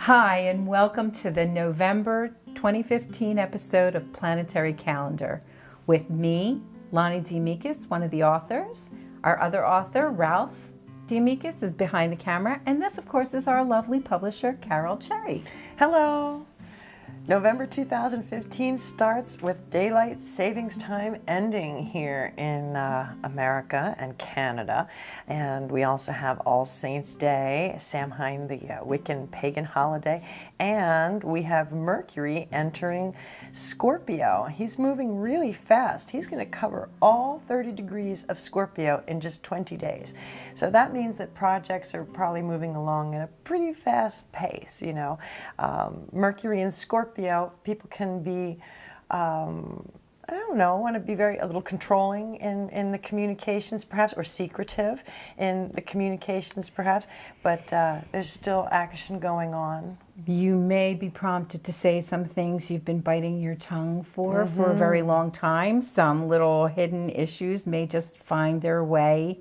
Hi, and welcome to the November 2015 episode of Planetary Calendar with me, Lonnie AMICIS, one of the authors. Our other author, Ralph AMICIS, is behind the camera, and this, of course, is our lovely publisher, Carol Cherry. Hello! November 2015 starts with daylight savings time ending here in America and Canada. And we also have All Saints Day, Samhain, the Wiccan pagan holiday. And we have Mercury entering Scorpio. He's moving really fast. He's going to cover all 30 degrees of Scorpio in just 20 days. So that means that projects are probably moving along at a pretty fast pace, you know. Mercury in Scorpio, people can be, I don't know, want to be a little controlling in the communications perhaps, or secretive in the communications perhaps, but there's still action going on. You may be prompted to say some things you've been biting your tongue for a very long time. Some little hidden issues may just find their way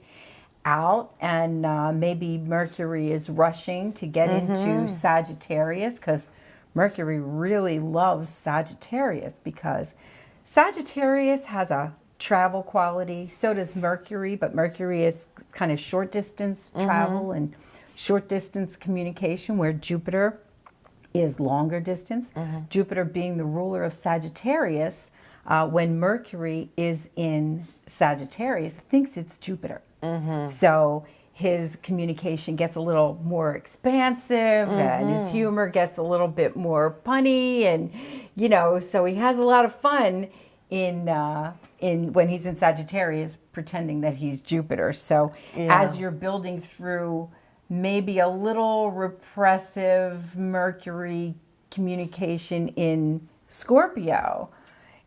out, and maybe Mercury is rushing to get into Sagittarius, because Mercury really loves Sagittarius, because Sagittarius has a travel quality. So does Mercury, but Mercury is kind of short distance travel and short distance communication, where Jupiter is longer distance. Jupiter being the ruler of Sagittarius, when Mercury is in Sagittarius, thinks it's Jupiter. So his communication gets a little more expansive, and his humor gets a little bit more punny, and you know, so he has a lot of fun in when he's in Sagittarius, pretending that he's Jupiter. So as you're building through maybe a little repressive Mercury communication in Scorpio,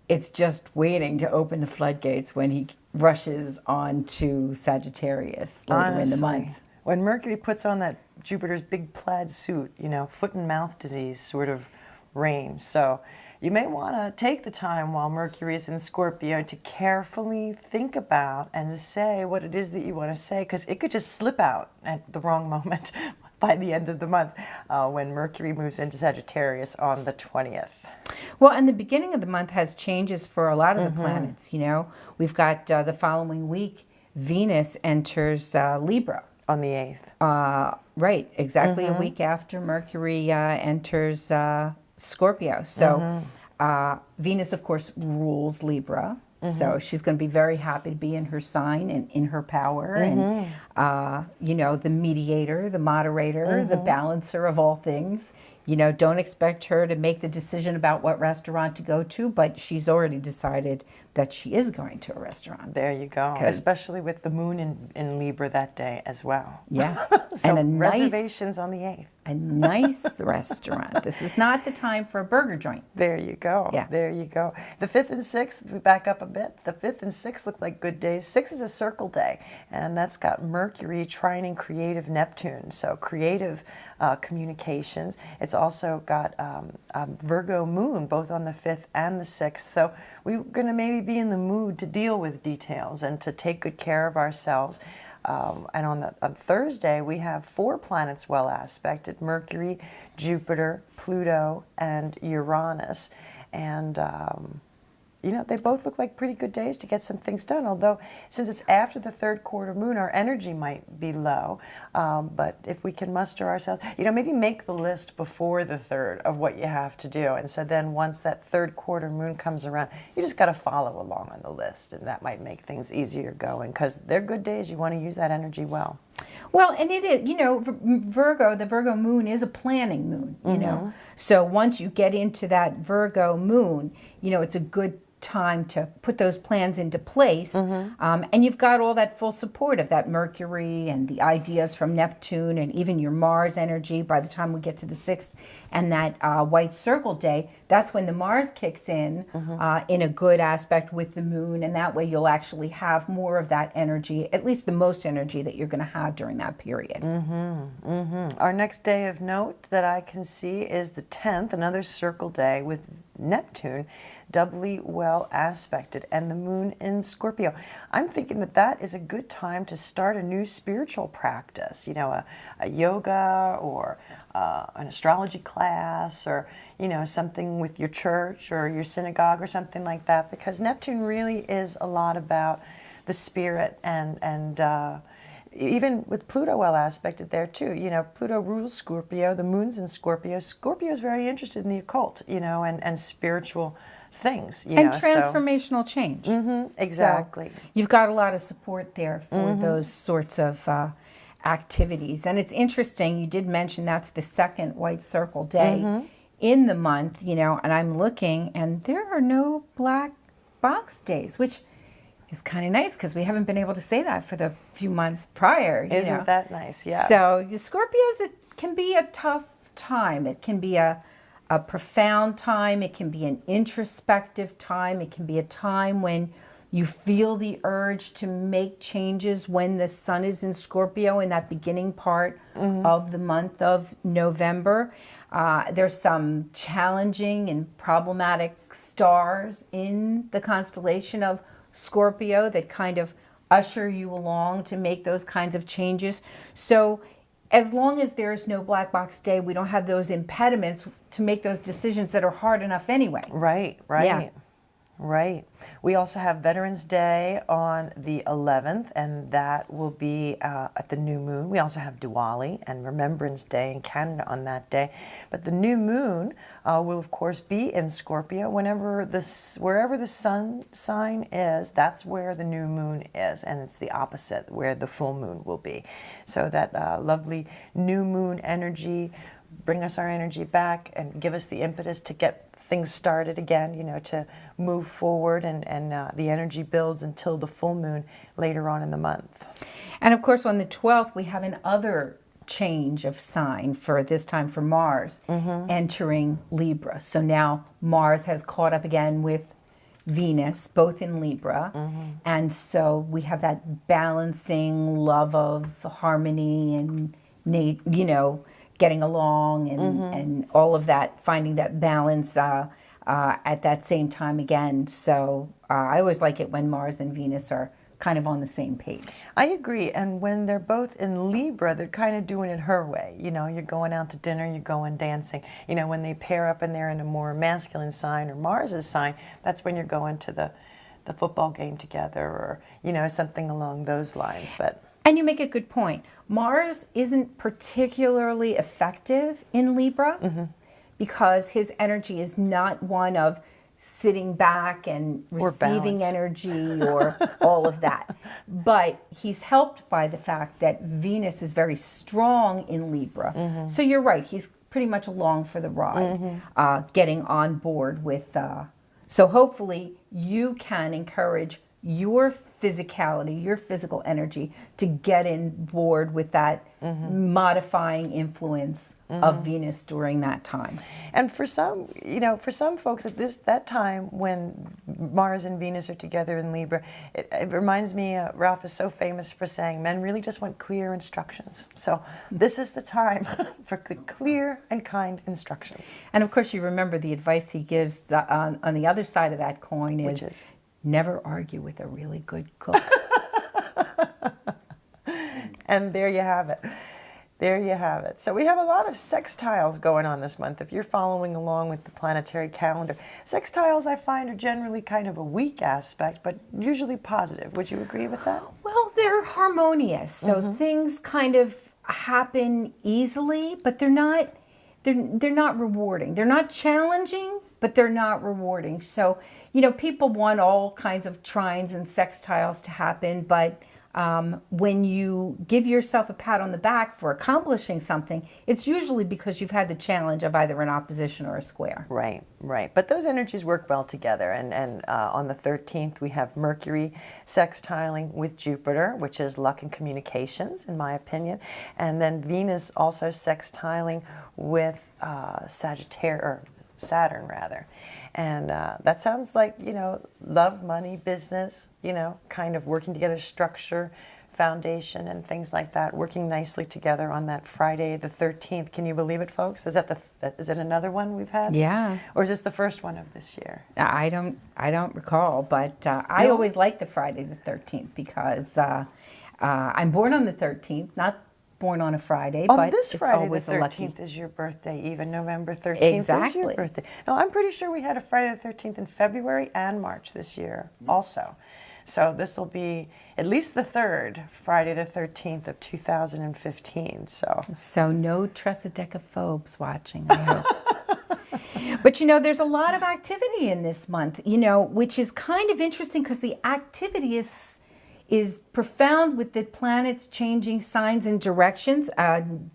it's just waiting to open the floodgates when he rushes on to Sagittarius later in the month. When Mercury puts on that Jupiter's big plaid suit, you know, foot and mouth disease sort of reigns. So you may want to take the time while Mercury is in Scorpio to carefully think about and say what it is that you want to say, because it could just slip out at the wrong moment by the end of the month when Mercury moves into Sagittarius on the 20th. Well, and the beginning of the month has changes for a lot of the planets, you know. We've got the following week, Venus enters Libra. On the 8th. Right, exactly a week after Mercury enters Scorpio. So Venus, of course, rules Libra. So she's going to be very happy to be in her sign and in her power, and, you know, the mediator, the moderator, the balancer of all things. You know, don't expect her to make the decision about what restaurant to go to, but she's already decided that she is going to a restaurant. There you go. Especially with the moon in Libra that day as well. Yeah. So and reservations on the 8th. A nice restaurant. This is not the time for a burger joint. There you go. Yeah. There you go. The 5th and 6th, we back up a bit. The 5th and 6th look like good days. 6 is a circle day, and that's got Mercury trining creative Neptune, so creative communications. It's also got Virgo moon, both on the 5th and the 6th. So we're going to maybe be in the mood to deal with details and to take good care of ourselves. And on Thursday, we have 4 planets well aspected: Mercury, Jupiter, Pluto, and Uranus. And, you know, they both look like pretty good days to get some things done. Although, since it's after the 3rd quarter moon, our energy might be low. But if we can muster ourselves, you know, maybe make the list before the 3rd of what you have to do. And so then once that 3rd quarter moon comes around, you just got to follow along on the list. And that might make things easier going, because they're good days. You want to use that energy well. Well, and it is, you know, Virgo, the Virgo moon is a planning moon, you know. So once you get into that Virgo moon, you know, it's a good time to put those plans into place, and you've got all that full support of that Mercury and the ideas from Neptune and even your Mars energy by the time we get to the 6th, and that white circle day. That's when the Mars kicks in a good aspect with the moon, and that way you'll actually have more of that energy, at least the most energy that you're going to have during that period. Our next day of note that I can see is the 10th, another circle day with Neptune doubly well aspected, and the moon in Scorpio. I'm thinking that that is a good time to start a new spiritual practice, you know, a yoga or an astrology class, or, you know, something with your church or your synagogue or something like that, because Neptune really is a lot about the spirit, and even with Pluto well aspected there too. You know, Pluto rules Scorpio, the moon's in Scorpio. Scorpio is very interested in the occult, you know, and spiritual things, you and know. transformational change. Exactly. So you've got a lot of support there for those sorts of activities. And it's interesting, you did mention that's the second white circle day in the month, you know, and I'm looking and there are no black box days, which is kind of nice because we haven't been able to say that for the few months prior. Isn't that nice? Yeah. So the Scorpios, it can be a tough time. It can be a profound time. It can be an introspective time. It can be a time when you feel the urge to make changes when the sun is in Scorpio in that beginning part of the month of November. There's some challenging and problematic stars in the constellation of Scorpio that kind of usher you along to make those kinds of changes. So as long as there's no black box day, we don't have those impediments to make those decisions that are hard enough anyway. Right. Yeah. Right. We also have Veterans Day on the 11th, and that will be at the new moon. We also have Diwali and Remembrance Day in Canada on that day. But the new moon will, of course, be in Scorpio. Wherever the sun sign is, that's where the new moon is, and it's the opposite where the full moon will be. So that lovely new moon energy, bring us our energy back and give us the impetus to get things started again, you know, to move forward, and the energy builds until the full moon later on in the month. And of course, on the 12th, we have another change of sign for this time for Mars entering Libra. So now Mars has caught up again with Venus, both in Libra. And so we have that balancing love of harmony and, you know, getting along and all of that, finding that balance at that same time again. So I always like it when Mars and Venus are kind of on the same page. I agree. And when they're both in Libra, they're kind of doing it her way. You know, you're going out to dinner, you're going dancing. You know, when they pair up and they're in a more masculine sign or Mars's sign, that's when you're going to the football game together, or, you know, something along those lines. And you make a good point. Mars isn't particularly effective in Libra because his energy is not one of sitting back and receiving energy or all of that. But he's helped by the fact that Venus is very strong in Libra. So you're right, he's pretty much along for the ride, getting on board with... So hopefully you can encourage your physicality, your physical energy to get in board with that modifying influence of Venus during that time. And for some, you know, for some folks at that time when Mars and Venus are together in Libra, it reminds me, Ralph is so famous for saying, men really just want clear instructions. So this is the time for clear and kind instructions. And of course, you remember the advice he gives on the other side of that coin is never argue with a really good cook. And there you have it. There you have it. So we have a lot of sextiles going on this month. If you're following along with the planetary calendar, sextiles I find are generally kind of a weak aspect, but usually positive. Would you agree with that? Well, they're harmonious. So things kind of happen easily, but they're not rewarding. They're not challenging, but they're not rewarding. So, you know, people want all kinds of trines and sextiles to happen, but when you give yourself a pat on the back for accomplishing something, it's usually because you've had the challenge of either an opposition or a square. Right, right. But those energies work well together. And on the 13th, we have Mercury sextiling with Jupiter, which is luck and communications, in my opinion. And then Venus also sextiling with Saturn, rather. And that sounds like, you know, love, money, business, you know, kind of working together, structure, foundation and things like that working nicely together on that Friday the 13th. Can you believe it, folks? Is it another one we've had? Yeah. Or is this the first one of this year? I don't recall, but I always like the Friday the 13th because I'm born on the 13th, not born on a Friday, Oh, but this it's Friday the always a lucky. 13th is your birthday, even November 13th is Exactly. your birthday. No, I'm pretty sure we had a Friday the 13th in February and March this year also. So this will be at least the third Friday the 13th of 2015. So no Tresidecaphobes watching, I hope. But there's a lot of activity in this month, which is kind of interesting because the activity is profound with the planets changing signs and directions.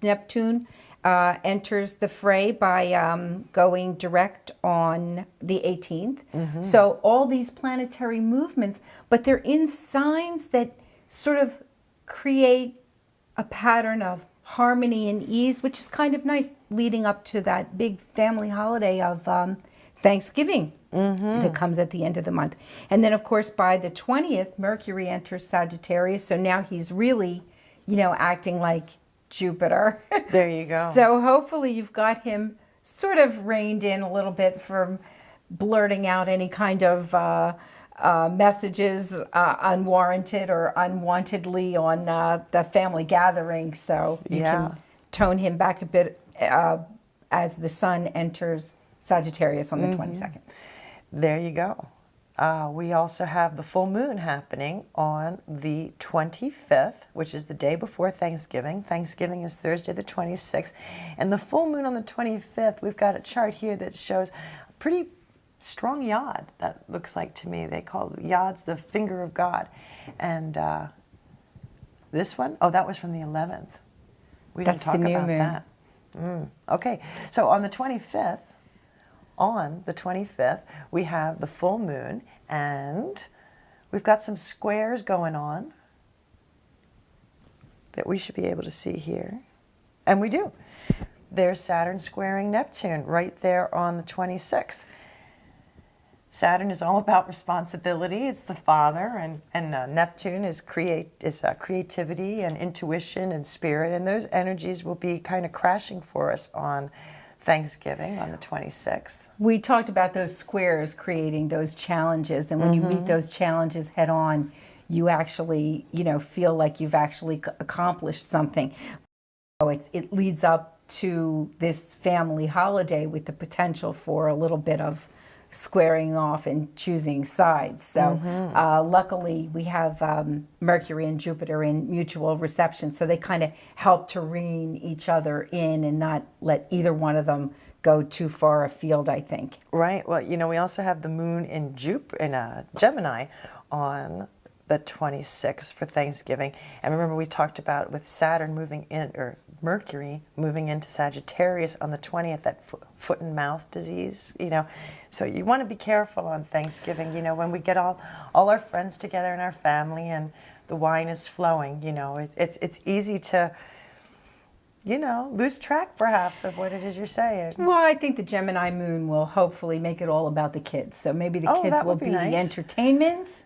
Neptune enters the fray by going direct on the 18th. Mm-hmm. So all these planetary movements, but they're in signs that sort of create a pattern of harmony and ease, which is kind of nice leading up to that big family holiday of Thanksgiving. Mm-hmm. That comes at the end of the month. And then, of course, by the 20th, Mercury enters Sagittarius. So now he's really, acting like Jupiter. There you go. So hopefully you've got him sort of reined in a little bit from blurting out any kind of messages unwarranted or unwantedly on the family gathering. So you can tone him back a bit as the sun enters Sagittarius on the 22nd. There you go. We also have the full moon happening on the 25th, which is the day before Thanksgiving. Thanksgiving is Thursday the 26th. And the full moon on the 25th, we've got a chart here that shows a pretty strong yod, that looks like to me. They call yods the finger of God. And this one, that was from the 11th. We didn't talk about that. Okay, so on the 25th, we have the full moon, and we've got some squares going on that we should be able to see here. And we do. There's Saturn squaring Neptune right there on the 26th. Saturn is all about responsibility. It's the father, and Neptune is creativity and intuition and spirit, and those energies will be kind of crashing for us on Thanksgiving on the 26th. We talked about those squares creating those challenges, and when you meet those challenges head on, you actually, feel like you've actually accomplished something. So it leads up to this family holiday with the potential for a little bit of squaring off and choosing sides. So luckily we have Mercury and Jupiter in mutual reception, so they kind of help to rein each other in and not let either one of them go too far afield, I think. Right. Well, we also have the moon in Gemini on the 26th for Thanksgiving. And remember, we talked about with Saturn moving in, or Mercury moving into Sagittarius on the 20th, that foot and mouth disease, So you want to be careful on Thanksgiving, when we get all our friends together in our family and the wine is flowing, it's easy to, lose track perhaps of what it is you're saying. Well, I think the Gemini moon will hopefully make it all about the kids. So maybe the kids will be nice. The entertainment.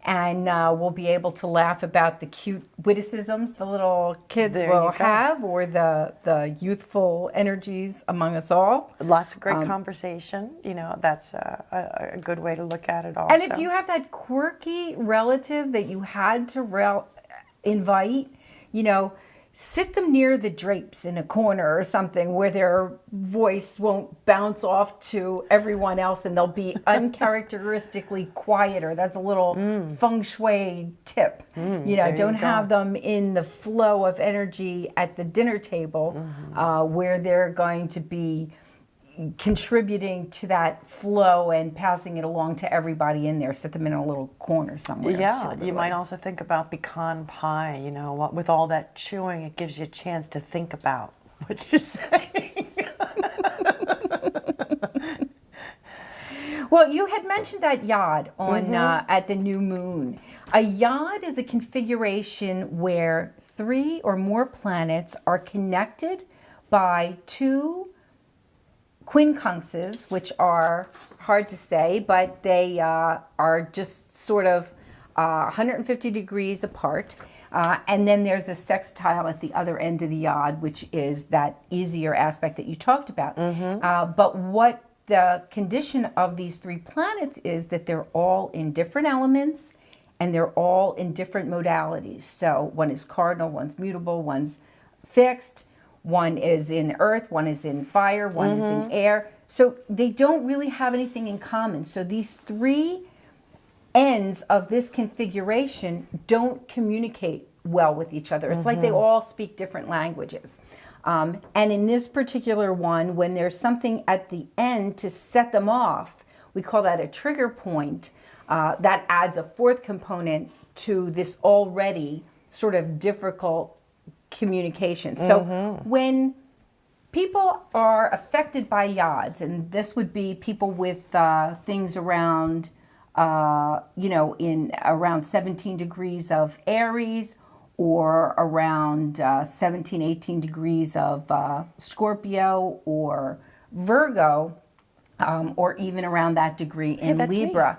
And we'll be able to laugh about the cute witticisms the little kids will have, or the youthful energies among us all. Lots of great conversation. That's a good way to look at it also. And if you have that quirky relative that you had to invite, sit them near the drapes in a corner or something where their voice won't bounce off to everyone else and they'll be uncharacteristically quieter. That's a little feng shui tip. Don't have them in the flow of energy at the dinner table where they're going to be contributing to that flow and passing it along to everybody in there. Sit them in a little corner somewhere. Yeah, you might also think about pecan pie, with all that chewing, it gives you a chance to think about what you're saying. Well, you had mentioned that yod on at the new moon. A yod is a configuration where 3 or more planets are connected by 2 quincunxes, which are hard to say, but they are just sort of 150 degrees apart. And then there's a sextile at the other end of the odd, which is that easier aspect that you talked about. But what the condition of these three planets is that they're all in different elements and they're all in different modalities. So one is cardinal, one's mutable, one's fixed, one is in earth, one is in fire, one is in air. So they don't really have anything in common. So these three ends of this configuration don't communicate well with each other. It's like they all speak different languages. And in this particular one, when there's something at the end to set them off, we call that a trigger point. That adds a fourth component to this already sort of difficult communication. So when people are affected by yods, and this would be people with things around, in around 17 degrees of Aries, or around 17, 18 degrees of Scorpio or Virgo, or even around that degree in Libra.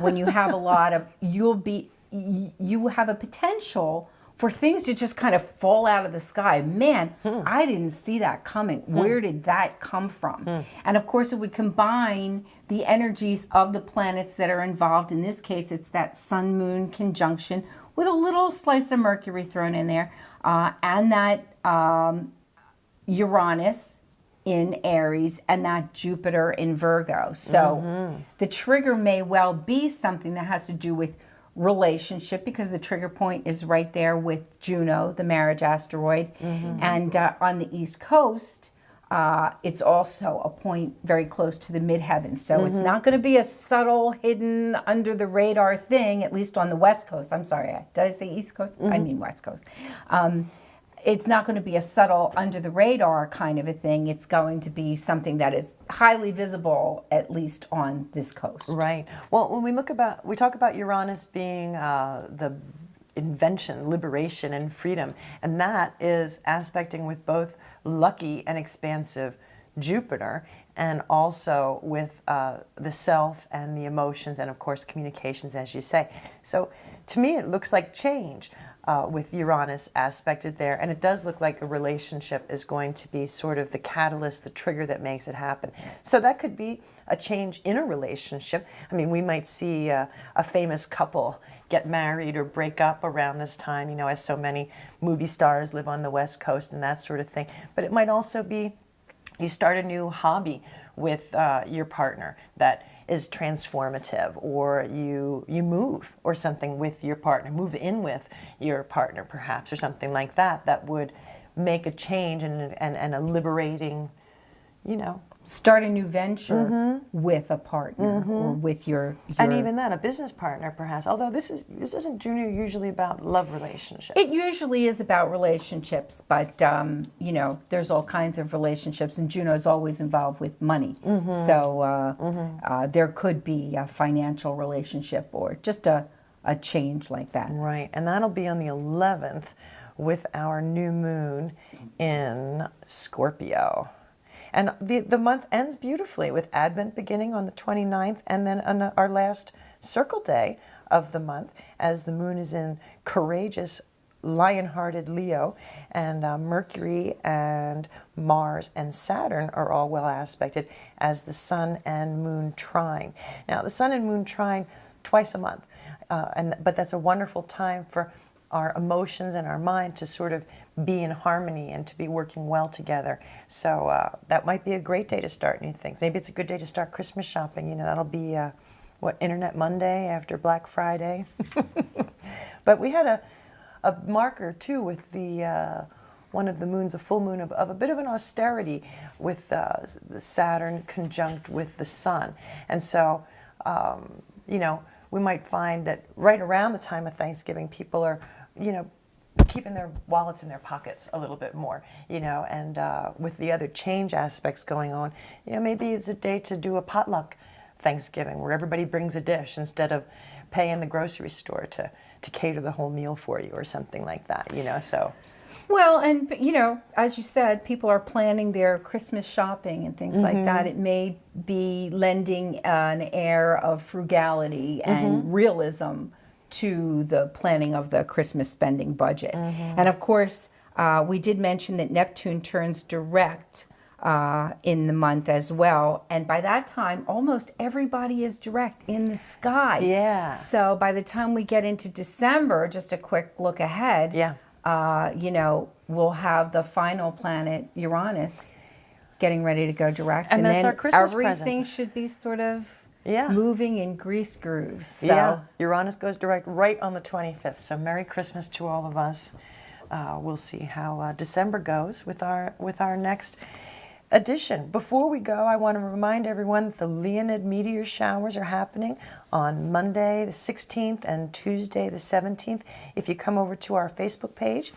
When you have a lot of, you have a potential for things to just kind of fall out of the sky. Man, I didn't see that coming. Where did that come from? And of course, it would combine the energies of the planets that are involved. In this case, it's that Sun-Moon conjunction with a little slice of Mercury thrown in there, and that Uranus in Aries and that Jupiter in Virgo. So the trigger may well be something that has to do with relationship, because the trigger point is right there with Juno, the marriage asteroid. And on the East Coast, it's also a point very close to the midheavens. So it's not going to be a subtle, hidden, under the radar thing, at least on the West Coast. I'm sorry, did I say East Coast? I mean West Coast. It's not going to be a subtle, under the radar kind of a thing. It's going to be something that is highly visible, at least on this coast. Right. Well, when we talk about Uranus being the invention, liberation, and freedom, and that is aspecting with both lucky and expansive Jupiter, and also with the self and the emotions, and of course communications, as you say. So to me, it looks like change. With Uranus aspected there, and it does look like a relationship is going to be sort of the catalyst, the trigger that makes it happen. So that could be a change in a relationship. I mean, we might see a famous couple get married or break up around this time, as so many movie stars live on the West Coast and that sort of thing. But it might also be you start a new hobby with your partner that is transformative, or you move or something with your partner, move in with your partner perhaps, or something like that, that would make a change and a liberating, Start a new venture with a partner or with your... And even then, a business partner perhaps, although this isn't, Junior, usually about love relationships. It usually is about relationships, but, there's all kinds of relationships, and Juno is always involved with money. So there could be a financial relationship or just a change like that. Right, and that'll be on the 11th with our new moon in Scorpio. And the month ends beautifully with Advent beginning on the 29th, and then on our last circle day of the month, as the moon is in courageous, lion-hearted Leo, and Mercury and Mars and Saturn are all well aspected as the Sun and Moon trine. Now, the Sun and Moon trine twice a month, but that's a wonderful time for our emotions and our mind to sort of be in harmony and to be working well together. So that might be a great day to start new things. Maybe it's a good day to start Christmas shopping. That'll be, Internet Monday after Black Friday. But we had a marker, too, with the one of the moons, a full moon, of a bit of an austerity with the Saturn conjunct with the Sun. And so, we might find that right around the time of Thanksgiving, people are, keeping their wallets in their pockets a little bit more, and with the other change aspects going on, maybe it's a day to do a potluck Thanksgiving where everybody brings a dish instead of paying the grocery store to cater the whole meal for you or something like that, so. Well, and, as you said, people are planning their Christmas shopping and things like that. It may be lending an air of frugality and realism to the planning of the Christmas spending budget. And of course, we did mention that Neptune turns direct in the month as well. And by that time, almost everybody is direct in the sky. Yeah. So by the time we get into December, just a quick look ahead, you know, we'll have the final planet, Uranus, getting ready to go direct. And that's then our Christmas everything present. Should be sort of Yeah. moving in grease grooves. So. Yeah, Uranus goes direct right on the 25th. So Merry Christmas to all of us. We'll see how December goes with our next edition. Before we go, I want to remind everyone that the Leonid meteor showers are happening on Monday the 16th and Tuesday the 17th. If you come over to our Facebook page,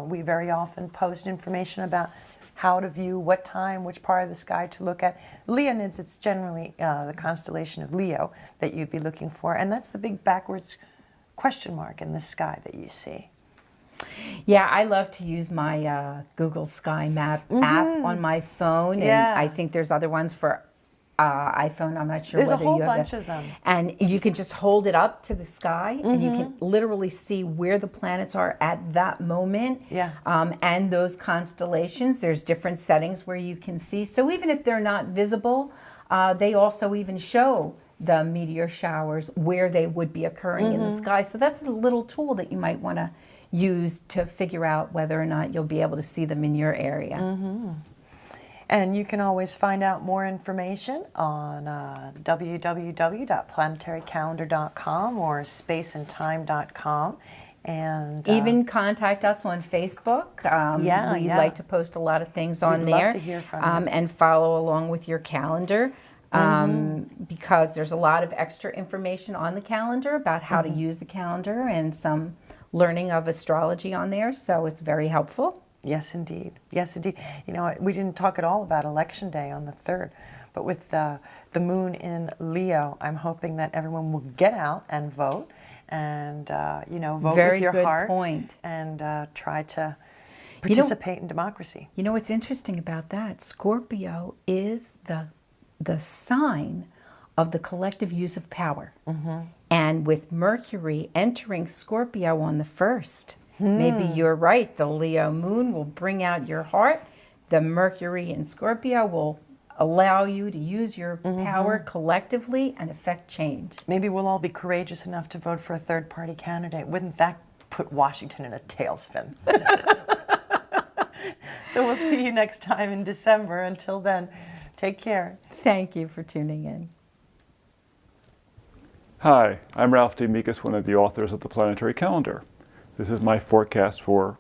we very often post information about how to view, what time, which part of the sky to look at. Leonids, it's generally the constellation of Leo that you'd be looking for, and that's the big backwards question mark in the sky that you see. Yeah, I love to use my Google Sky Map app on my phone, and I think there's other ones for iPhone. I'm not sure There's whether a whole you have bunch of them. And you can just hold it up to the sky, and you can literally see where the planets are at that moment. Yeah. And those constellations. There's different settings where you can see. So even if they're not visible, they also even show the meteor showers where they would be occurring in the sky. So that's a little tool that you might want to use to figure out whether or not you'll be able to see them in your area. And you can always find out more information on www.planetarycalendar.com or spaceandtime.com. And even contact us on Facebook. We'd like to post a lot of things on We'd there. love to hear from you. And follow along with your calendar. Because there's a lot of extra information on the calendar about how to use the calendar and some learning of astrology on there, so it's very helpful. Yes, indeed. Yes, indeed. You know, we didn't talk at all about Election Day on the 3rd, but with the moon in Leo, I'm hoping that everyone will get out and vote and, you know, vote Very with your good heart point. and try to participate in democracy. You know what's interesting about that? Scorpio is the sign of the collective use of power. And with Mercury entering Scorpio on the 1st, maybe you're right, the Leo moon will bring out your heart. The Mercury in Scorpio will allow you to use your power collectively and affect change. Maybe we'll all be courageous enough to vote for a third-party candidate. Wouldn't that put Washington in a tailspin? So we'll see you next time in December. Until then, take care. Thank you for tuning in. Hi, I'm Ralph D. AMICIS, one of the authors of the Planetary Calendar. This is my forecast for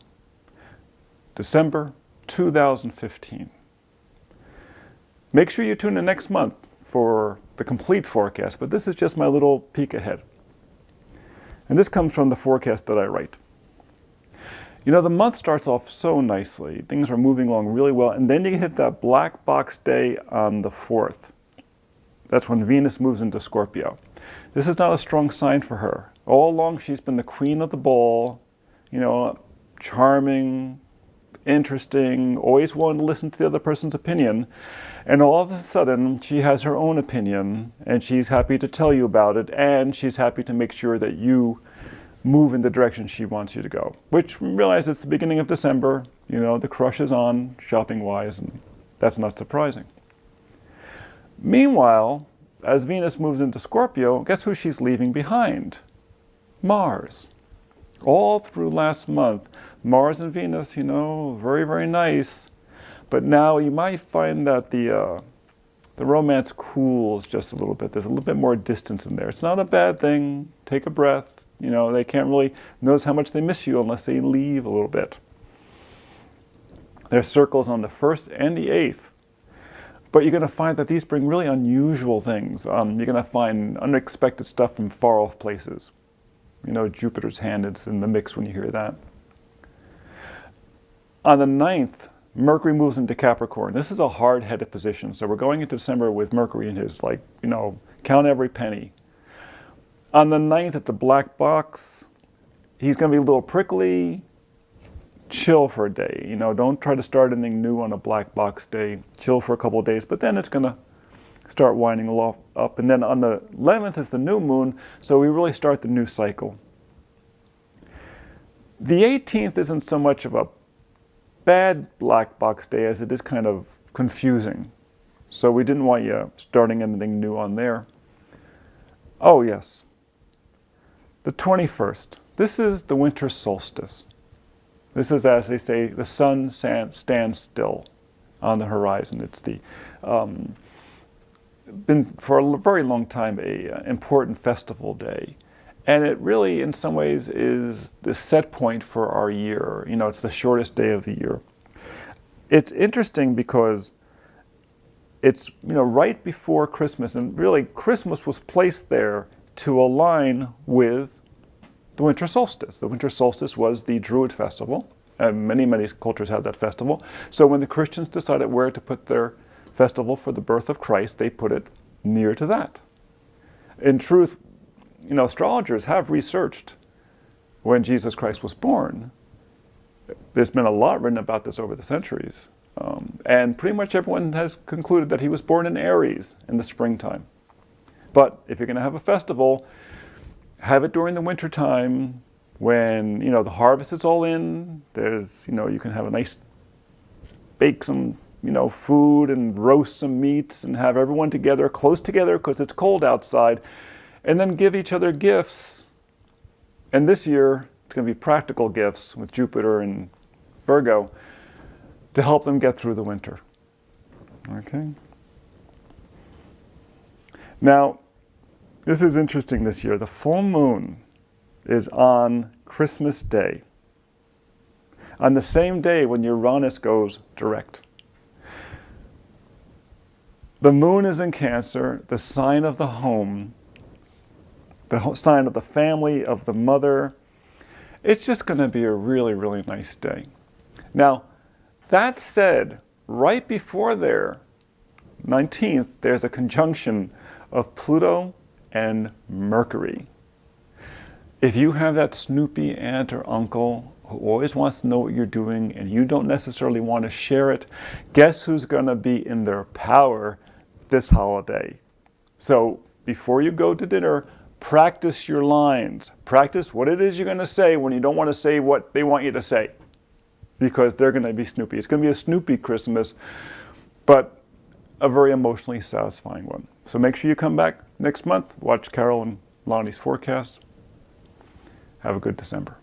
December 2015. Make sure you tune in next month for the complete forecast, but this is just my little peek ahead. And this comes from the forecast that I write. You know, the month starts off so nicely. Things are moving along really well, and then you hit that black box day on the 4th. That's when Venus moves into Scorpio. This is not a strong sign for her. All along, she's been the queen of the ball, you know, charming, interesting, always willing to listen to the other person's opinion. And all of a sudden, she has her own opinion, and she's happy to tell you about it, and she's happy to make sure that you move in the direction she wants you to go. Which, realize it's the beginning of December, you know, the crush is on, shopping-wise, and that's not surprising. Meanwhile, as Venus moves into Scorpio, guess who she's leaving behind? Mars. All through last month, Mars and Venus, you know, very, very nice. But now you might find that the romance cools just a little bit. There's a little bit more distance in there. It's not a bad thing. Take a breath. You know, they can't really notice how much they miss you unless they leave a little bit. There's circles on the 1st and the 8th. But you're going to find that these bring really unusual things. You're going to find unexpected stuff from far-off places. You know, Jupiter's hand is in the mix when you hear that. On the 9th, Mercury moves into Capricorn. This is a hard-headed position. So we're going into December with Mercury in his, like, you know, count every penny. On the 9th, it's a black box. He's going to be a little prickly. Chill for a day. You know, don't try to start anything new on a black box day. Chill for a couple of days, but then it's going to start winding up. And then on the 11th is the new moon, so we really start the new cycle. The 18th isn't so much of a bad black box day as it is kind of confusing. So we didn't want you starting anything new on there. Oh yes, the 21st. This is the winter solstice. This is, as they say, the sun stands still on the horizon. It's the been for a very long time a important festival day. And it really, in some ways, is the set point for our year. You know, it's the shortest day of the year. It's interesting because it's, you know, right before Christmas, and really Christmas was placed there to align with the winter solstice. The winter solstice was the Druid festival, and many cultures have that festival. So when the Christians decided where to put their festival for the birth of Christ, they put it near to that. In truth, you know, astrologers have researched when Jesus Christ was born. There's been a lot written about this over the centuries. And pretty much everyone has concluded that he was born in ARIES in the springtime. But if you're going to have a festival, have it during the winter time when, you know, the harvest is all in. There's, you know, you can have a nice, bake some, you know, food and roast some meats and have everyone together, close together because it's cold outside. And then give each other gifts. And this year, it's going to be practical gifts with Jupiter and Virgo to help them get through the winter. Okay? Now, this is interesting this year. The full moon is on Christmas Day, on the same day when Uranus goes direct. The moon is in Cancer, the sign of the home, the sign of the family, of the mother. It's just going to be a really nice day. Now, that said, right before there, 19th, there's a conjunction of Pluto and Mercury. If you have that snoopy aunt or uncle who always wants to know what you're doing and you don't necessarily want to share it, guess who's going to be in their power this holiday? So before you go to dinner, practice your lines. Practice what it is you're going to say when you don't want to say what they want you to say, because they're going to be snoopy. It's going to be a snoopy Christmas, but a very emotionally satisfying one. So make sure you come back next month, watch Carol and Lonnie's forecast. Have a good December.